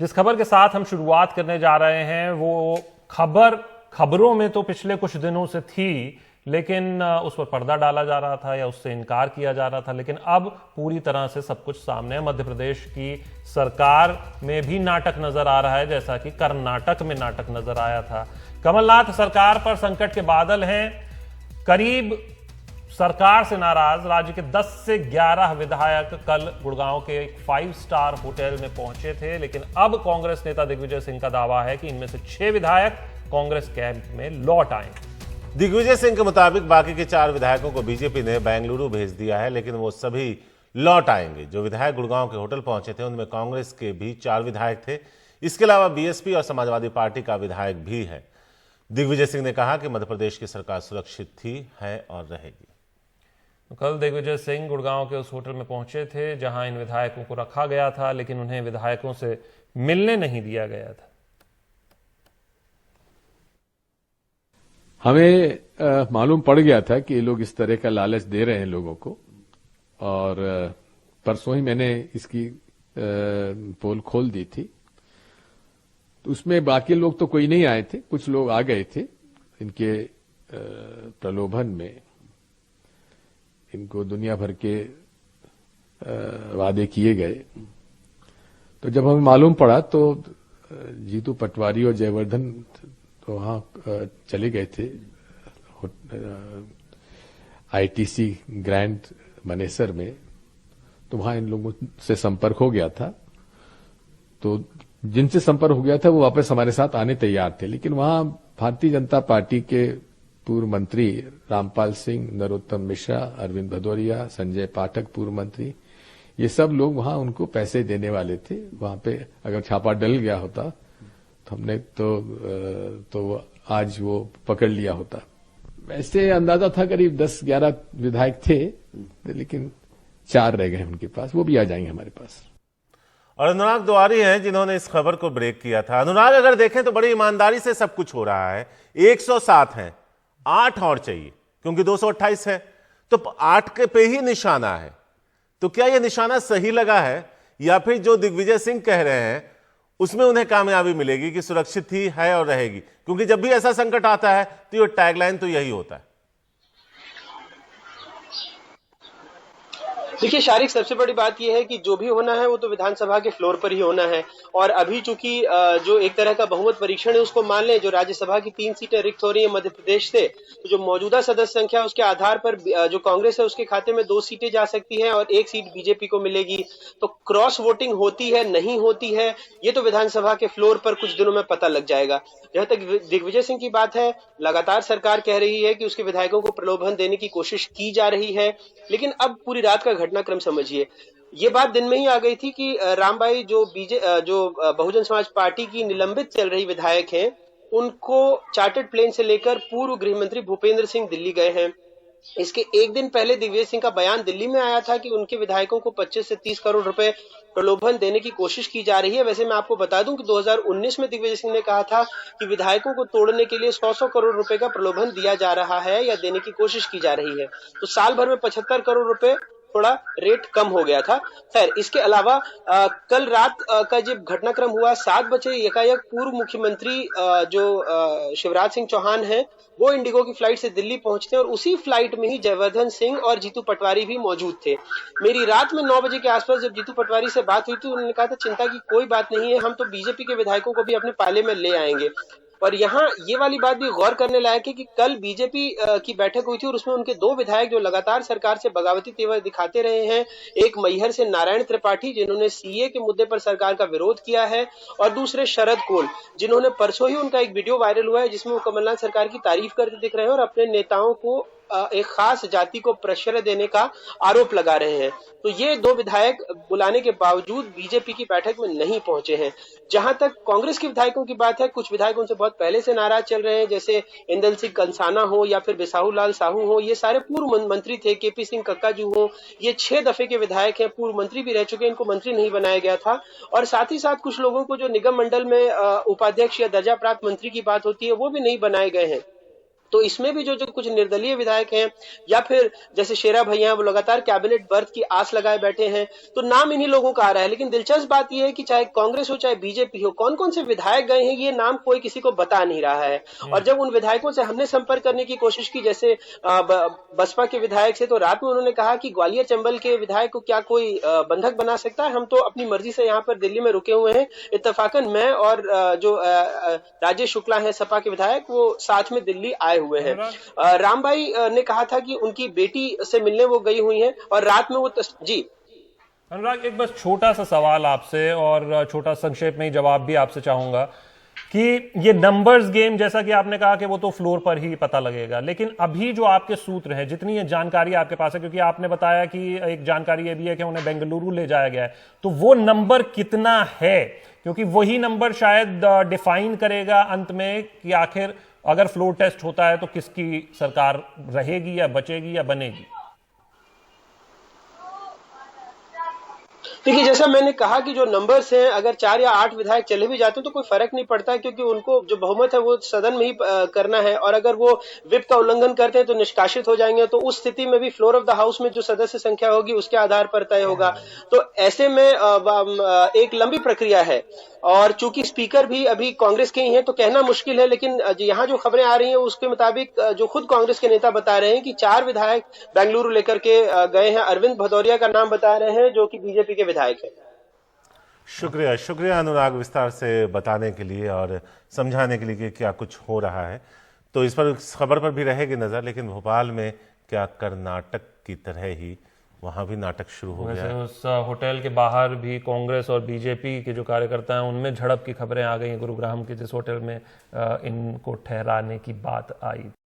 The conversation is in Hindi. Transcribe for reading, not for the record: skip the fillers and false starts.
जिस खबर के साथ हम शुरुआत करने जा रहे हैं वो खबरों में तो पिछले कुछ दिनों से थी, लेकिन उस पर पर्दा डाला जा रहा था या उससे इनकार किया जा रहा था। लेकिन अब पूरी तरह से सब कुछ सामने है। मध्य प्रदेश की सरकार में भी नाटक नजर आ रहा है, जैसा कि कर्नाटक में नाटक नजर आया था। कमलनाथ सरकार पर संकट के बादल हैं। करीब सरकार से नाराज राज्य के 10 से 11 विधायक कल गुड़गांव के एक 5 स्टार होटल में पहुंचे थे, लेकिन अब कांग्रेस नेता दिग्विजय सिंह का दावा है कि इनमें से 6 विधायक कांग्रेस कैंप में लौट आएंगे। दिग्विजय सिंह के मुताबिक बाकी के 4 विधायकों को बीजेपी ने बेंगलुरु भेज दिया है, लेकिन वो सभी लौट आएंगे। जो विधायक गुड़गांव के होटल पहुंचे थे उनमें कांग्रेस के भी 4 विधायक थे। इसके अलावा बीएसपी और समाजवादी पार्टी का विधायक भी है। दिग्विजय सिंह ने कहा कि मध्य प्रदेश की सरकार सुरक्षित थी, है और रहेगी। कल दिग्विजय सिंह गुड़गांव के उस होटल में पहुंचे थे जहां इन विधायकों को रखा गया था, लेकिन उन्हें विधायकों से मिलने नहीं दिया गया था। हमें मालूम पड़ गया था कि ये लोग इस तरह का लालच दे रहे हैं लोगों को, और परसों ही मैंने इसकी पोल खोल दी थी। तो उसमें बाकी लोग तो कोई नहीं आए थे, कुछ लोग आ गए थे। इनके प्रलोभन में इनको दुनिया भर के वादे किए गए। तो जब हमें मालूम पड़ा तो जीतू पटवारी और जयवर्धन तो वहां चले गए थे आईटीसी ग्रैंड मनेसर में। तो वहां इन लोगों से संपर्क हो गया था। तो जिनसे संपर्क हो गया था वो वापस हमारे साथ आने तैयार थे, लेकिन वहां भारतीय जनता पार्टी के पूर्व मंत्री रामपाल सिंह, नरोत्तम मिश्रा, अरविंद भदौरिया, संजय पाठक पूर्व मंत्री, ये सब लोग वहां उनको पैसे देने वाले थे। वहां पे अगर छापा डल गया होता तो हमने तो आज वो पकड़ लिया होता। वैसे अंदाजा था करीब 10-11 विधायक थे, लेकिन 4 रह गए उनके पास, वो भी आ जाएंगे हमारे पास। और अनुराग द्वारी हैं जिन्होंने इस खबर को ब्रेक किया था। अनुराग, अगर देखें तो बड़ी ईमानदारी से सब कुछ हो रहा है। 107 हैं, 8 और चाहिए क्योंकि 228 है, तो 8 के पे ही निशाना है। तो क्या यह निशाना सही लगा है, या फिर जो दिग्विजय सिंह कह रहे हैं उसमें उन्हें कामयाबी मिलेगी कि सुरक्षित ही है और रहेगी? क्योंकि जब भी ऐसा संकट आता है तो ये टैगलाइन तो यही होता है। देखिए शारिक, सबसे बड़ी बात यह है कि जो भी होना है वो तो विधानसभा के फ्लोर पर ही होना है। और अभी चूंकि जो एक तरह का बहुमत परीक्षण है उसको मान लें, जो राज्यसभा की 3 सीटें रिक्त हो रही है मध्य प्रदेश से, तो जो मौजूदा सदस्य संख्या उसके आधार पर जो कांग्रेस है उसके खाते में 2 सीटें जा सकती हैं और 1 सीट बीजेपी को मिलेगी। तो क्रॉस वोटिंग होती है नहीं होती है ये तो विधानसभा के फ्लोर पर कुछ दिनों में पता लग जाएगा। जहां तक दिग्विजय सिंह की बात है, लगातार सरकार कह रही है कि उसके विधायकों को प्रलोभन देने की कोशिश की जा रही है, लेकिन अब पूरी रात का घटनाक्रम समझिए। ये बात दिन में ही आ गई थी कि रामबाई जो बहुजन समाज पार्टी की निलंबित चल रही विधायक हैं, उनको चार्टर्ड प्लेन से लेकर पूर्व गृह मंत्री भूपेंद्र सिंह दिल्ली गए हैं। इसके एक दिन पहले दिग्विजय सिंह का बयान दिल्ली में आया था कि उनके विधायकों को 25 से 30 करोड़ रुपए प्रलोभन देने की कोशिश की जा रही है। वैसे मैं आपको बता दूं कि 2019 में दिग्विजय सिंह ने कहा था कि विधायकों को तोड़ने के लिए 100 करोड़ रुपए का प्रलोभन दिया जा रहा है या देने की कोशिश की जा रही है। तो साल भर में 75 करोड़ रुपए, थोड़ा रेट कम हो गया था। खैर, इसके अलावा कल रात का जब घटनाक्रम हुआ 7 बजे एकाएक पूर्व मुख्यमंत्री जो शिवराज सिंह चौहान हैं, वो इंडिगो की फ्लाइट से दिल्ली पहुंचते हैं और उसी फ्लाइट में ही जयवर्धन सिंह और जीतू पटवारी भी मौजूद थे। मेरी रात में 9 बजे के आसपास जब जीतू पटवारी से बात हुई थी, उन्होंने कहा था चिंता की कोई बात नहीं है, हम तो बीजेपी के विधायकों को भी अपने पाले में ले आएंगे। और यहाँ ये वाली बात भी गौर करने लायक है कि कल बीजेपी की बैठक हुई थी और उसमें उनके 2 विधायक जो लगातार सरकार से बगावती तेवर दिखाते रहे हैं, एक मैहर से नारायण त्रिपाठी जिन्होंने सीए के मुद्दे पर सरकार का विरोध किया है, और दूसरे शरद कोल जिन्होंने परसों ही उनका एक वीडियो वायरल हुआ है जिसमें वो कमलनाथ सरकार की तारीफ करते दिख रहे हैं और अपने नेताओं को एक खास जाति को प्रश्रय देने का आरोप लगा रहे हैं। तो ये 2 विधायक बुलाने के बावजूद बीजेपी की बैठक में नहीं पहुंचे हैं। जहां तक कांग्रेस के विधायकों की बात है, कुछ विधायक उनसे बहुत पहले से नाराज चल रहे हैं, जैसे इंदल सिंह कंसाना हो या फिर बिसाहू लाल साहू हो, ये सारे पूर्व मंत्री थे। केपी सिंह कक्काजू हो, ये 6 दफे के विधायक हैं, पूर्व मंत्री भी रह चुके हैं, इनको मंत्री नहीं बनाया गया था। और साथ ही साथ कुछ लोगों को जो निगम मंडल में उपाध्यक्ष या दर्जा प्राप्त मंत्री की बात होती है वो भी नहीं बनाए गए हैं। तो इसमें भी जो कुछ निर्दलीय विधायक हैं या फिर जैसे शेरा भैया वो लगातार कैबिनेट बर्थ की आस लगाए बैठे हैं, तो नाम इन्हीं लोगों का आ रहा है। लेकिन दिलचस्प बात यह है कि चाहे कांग्रेस हो चाहे बीजेपी हो, कौन कौन से विधायक गए हैं ये नाम कोई किसी को बता नहीं रहा है। और जब उन विधायकों से हमने संपर्क करने की कोशिश की, जैसे बसपा के विधायक से, तो रात में उन्होंने कहा कि ग्वालियर चंबल के विधायक को क्या कोई बंधक बना सकता है, हम तो अपनी मर्जी से यहाँ पर दिल्ली में रुके हुए हैं। इत्तेफाकन मैं और जो राजेश शुक्ला है सपा के विधायक, वो साथ में दिल्ली आए हुए हैं। रामबाई ने कहा था कि उनकी बेटी से मिलने वो गई हुई हैं और रात में वो जी। अनुराग, एक बस छोटा सा सवाल आपसे और छोटा संक्षेप में ही जवाब भी आपसे चाहूंगा कि ये नंबर्स गेम, जैसा कि आपने कहा कि वो तो फ्लोर पर ही पता लगेगा, लेकिन अभी जो आपके सूत्र हैं, जितनी ये जानकारी आपके पास है, क्योंकि आपने बताया कि एक जानकारी ये भी है कि उन्हें बेंगलुरु ले जाया गया है, तो वो नंबर कितना है? क्योंकि वही नंबर शायद डिफाइन करेगा अंत में कि आखिर अगर फ्लोर टेस्ट होता है तो किसकी सरकार रहेगी या बचेगी या बनेगी। देखिए, जैसा मैंने कहा कि जो नंबर्स हैं, अगर 4 या 8 विधायक चले भी जाते हैं तो कोई फर्क नहीं पड़ता है, क्योंकि उनको जो बहुमत है वो सदन में ही करना है, और अगर वो व्हिप का उल्लंघन करते हैं तो निष्कासित हो जाएंगे। तो उस स्थिति में भी फ्लोर ऑफ द हाउस में जो सदस्य संख्या होगी उसके आधार पर तय होगा। तो ऐसे में एक लंबी प्रक्रिया है, और चूंकि स्पीकर भी अभी कांग्रेस के ही हैं तो कहना मुश्किल है, लेकिन यहाँ जो खबरें आ रही हैं उसके मुताबिक जो खुद कांग्रेस के नेता बता रहे हैं कि 4 विधायक बेंगलुरु लेकर के गए हैं। अरविंद भदौरिया का नाम बता रहे हैं जो कि बीजेपी के विधायक है। शुक्रिया शुक्रिया अनुराग, विस्तार से बताने के लिए और समझाने के लिए कि क्या कुछ हो रहा है। तो इस पर, इस खबर पर भी रहेगी नजर, लेकिन भोपाल में क्या कर्नाटक की तरह ही वहां भी नाटक शुरू हो गया है। उस होटल के बाहर भी कांग्रेस और बीजेपी के जो कार्यकर्ता हैं उनमें झड़प की खबरें आ गई हैं। गुरुग्राम के जिस होटल में इनको ठहराने की बात आई।